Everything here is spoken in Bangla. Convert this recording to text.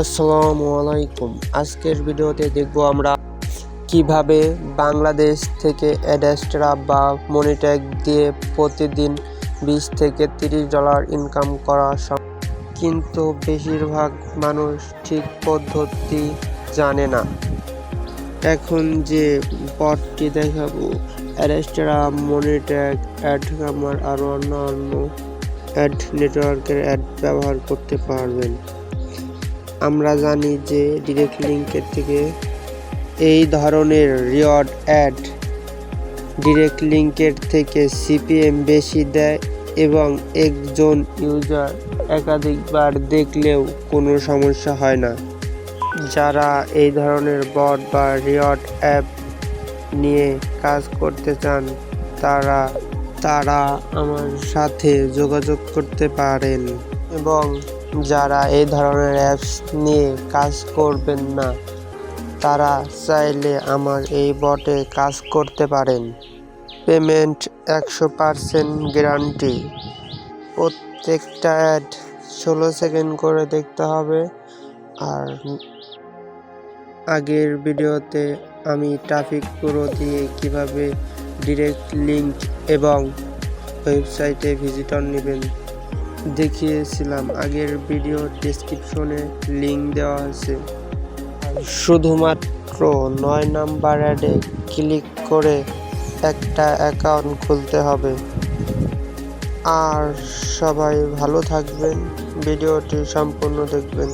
আসসালামু আলাইকুম। আজকের ভিডিওতে দেখব আমরা কিভাবে বাংলাদেশ থেকে অ্যাডেস্ট্রা বা মনিট্যাগ দিয়ে প্রতিদিন $20 থেকে $30 ইনকাম করা সম্ভব। কিন্তু বেশিরভাগ মানুষ ঠিক পদ্ধতি জানে না। এখন যে বটটি দেখাবো, অ্যাডেস্ট্রা, মনিট্যাগ, অ্যাডকামার আর অন্যান্য অ্যাড নেটওয়ার্কের অ্যাড ব্যবহার করতে পারবেন। আমরা জানি যে ডিরেক্ট লিঙ্কের থেকে এই ধরনের রিওয়ার্ড অ্যাড ডিরেক্ট লিঙ্কের থেকে সিপিএম বেশি দেয় এবং একজন ইউজার একাধিকবার দেখলেও কোনো সমস্যা হয় না। যারা এই ধরনের বট বা রিওয়ার্ড অ্যাপ নিয়ে কাজ করতে চান তারা আমার সাথে যোগাযোগ করতে পারেন, এবং যারা এই ধরনের অ্যাপস নিয়ে কাজ করবেন না তারা চাইলে আমার এই বটে কাজ করতে পারেন। Payment 100% guarantee. প্রত্যেকটা অ্যাড 16 সেকেন্ড করে দেখতে হবে। আর আগের ভিডিওতে আমি ট্রাফিক প্রো দিয়ে কিভাবে ডিরেক্ট লিঙ্ক এবং ওয়েবসাইটে ভিজিটর নেবেন দেখিয়েছিলাম। আগের ভিডিও ডেসক্রিপশনে লিঙ্ক দেওয়া আছে। শুধুমাত্র 9 নাম্বার অ্যাডে ক্লিক করে একটা অ্যাকাউন্ট খুলতে হবে। আর সবাই ভালো থাকবেন, ভিডিওটি সম্পূর্ণ দেখবেন।